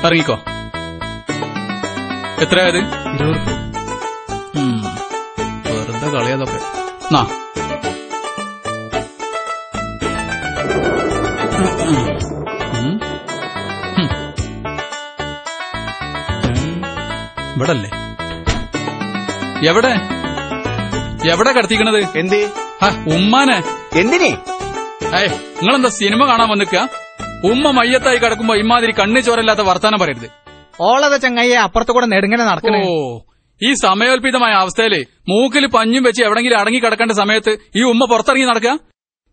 ഇറങ്ങിക്കോ. എത്രയായത്? 20. വെറുതെ കളിയതൊക്കെ. നാ ഇവിടല്ലേ? എവിടെ എവിടെ കടത്തിക്കണത്? എന്ത്? ഉമ്മാനെ. എന്തിനെ? നിങ്ങളെന്താ സിനിമ കാണാൻ വന്നിക്ക? ഉമ്മ മയ്യത്തായി കിടക്കുമ്പോ ഇമാതിരി കണ്ണി ചോരല്ലാത്ത വർത്താനം പറയരുത്. ഓളത ചങ്ങയ്യെ അപ്പുറത്ത് കൂടെ നെടുങ്ങനെ നടക്കണേ. ഓ, ഈ സമയോൽപിതമായ അവസ്ഥയില് മൂക്കിൽ പഞ്ഞും വെച്ച് എവിടെങ്കിലും അടങ്ങി കിടക്കേണ്ട സമയത്ത് ഈ ഉമ്മ പുറത്തിറങ്ങി നടക്കുക?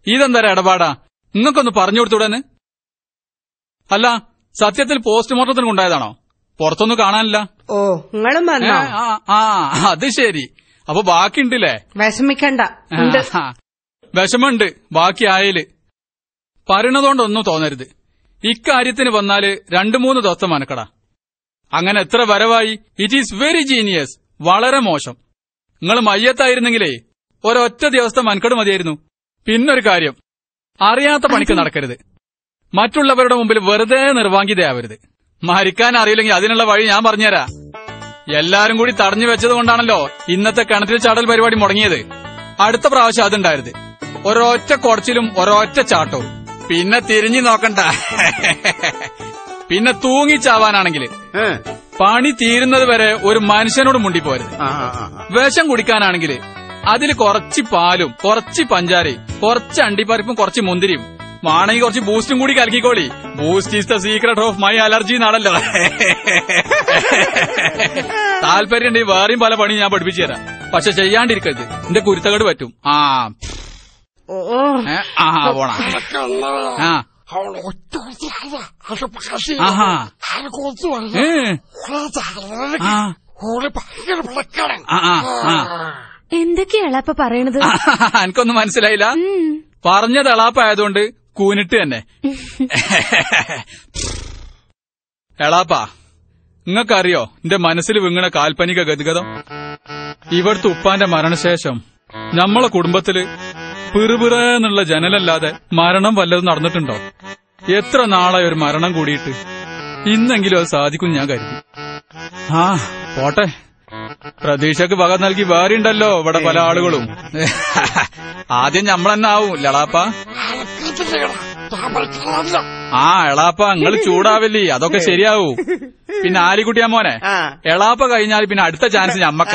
ഇതെന്താ ഇടപാടാ? നിങ്ങൾക്കൊന്ന് പറഞ്ഞു കൊടുത്തൂടെന്ന്? അല്ല, സത്യത്തിൽ പോസ്റ്റ്മോർട്ടത്തിന് കൊണ്ടായതാണോ? പുറത്തൊന്നും കാണാനില്ല. ഓ, നിങ്ങളും വന്നോ? അത് ശരി. അപ്പൊ ബാക്കിയുണ്ടല്ലേ? വിഷമിക്കണ്ട. വിഷമുണ്ട് ബാക്കി ആയല്. പറയണതുകൊണ്ടൊന്നും തോന്നരുത്. ഇക്കാര്യത്തിന് വന്നാല് 2-3 ദിവസം മനക്കടാ. അങ്ങനെ എത്ര വരവായി. It is very genius. വളരെ മോശം. നിങ്ങൾ മയ്യത്തായിരുന്നെങ്കിലേ ഒരൊറ്റ ദിവസത്തെ മനക്കട് മതിയായിരുന്നു. പിന്നൊരു കാര്യം, അറിയാത്ത പണിക്ക് നടക്കരുത്. മറ്റുള്ളവരുടെ മുമ്പിൽ വെറുതെ നിർവാങ്കിതയാവരുത്. മരിക്കാൻ അറിയില്ലെങ്കിൽ അതിനുള്ള വഴി ഞാൻ പറഞ്ഞുതരാ. എല്ലാരും കൂടി തടഞ്ഞു വെച്ചതുകൊണ്ടാണല്ലോ ഇന്നത്തെ കിണറ്റിൽ ചാടൽ പരിപാടി മുടങ്ങിയത്. അടുത്ത പ്രാവശ്യം അതുണ്ടായത്. ഒരൊറ്റ കുറച്ചിലും ഒരൊറ്റ ചാട്ടവും. പിന്നെ തിരിഞ്ഞു നോക്കണ്ട. പിന്നെ തൂങ്ങിച്ചാവാനാണെങ്കിൽ പണി തീരുന്നത് വരെ ഒരു മനുഷ്യനോട് മുണ്ടിപ്പോരുത്. വിഷം കുടിക്കാനാണെങ്കിൽ അതിൽ കുറച്ച് പാലും കുറച്ച് പഞ്ചാരയും കുറച്ച് അണ്ടിപ്പരിപ്പും കുറച്ച് മുന്തിരിയും വേണമെങ്കിൽ കുറച്ച് ബൂസ്റ്റും കൂടി കലക്കിക്കോളി. Boost is the secret of my allergy എന്നാണല്ലോ. താല്പര്യം വേറെയും പല പണി ഞാൻ പഠിപ്പിച്ചു തരാം. പക്ഷെ ചെയ്യാണ്ടിരിക്കരുത്. എന്റെ കുരുത്തകേട് പറ്റും. പോണ എന്തൊക്കെയാ എളാപ്പ പറയണത്? എനിക്കൊന്നും മനസ്സിലായില്ല. പറഞ്ഞത് എളാപ്പായതുകൊണ്ട് കൂനിട്ട് തന്നെ. എളാപ്പാ, നിങ്ങൾക്കറിയോ എന്റെ മനസ്സിൽ വിങ്ങണ കാൽപ്പനിക ഗതിഗതം? ഇവിടുത്തെ ഉപ്പാന്റെ മരണശേഷം നമ്മളെ കുടുംബത്തില് പിറുപിറന്നുള്ള ജനലല്ലാതെ മരണം വല്ലതും നടന്നിട്ടുണ്ടോ? എത്ര നാളായി ഒരു മരണം കൂടിയിട്ട്. ഇന്നെങ്കിലും അത് സാധിക്കും ഞാൻ കരുതി. പോട്ടെ, പ്രതീക്ഷക്ക് വക നൽകി വേറെയുണ്ടല്ലോ ഇവിടെ പല ആളുകളും. ആദ്യം ഞമ്മളെന്നെ ആവും എളാപ്പ. എളാപ്പ നിങ്ങൾ ചൂടാവില്ലേ, അതൊക്കെ ശരിയാവൂ. പിന്നെ ആലിക്കുട്ടിയാ മോനെ, എളാപ്പ കഴിഞ്ഞാൽ പിന്നെ അടുത്ത ചാൻസ് ഞമ്മക്ക.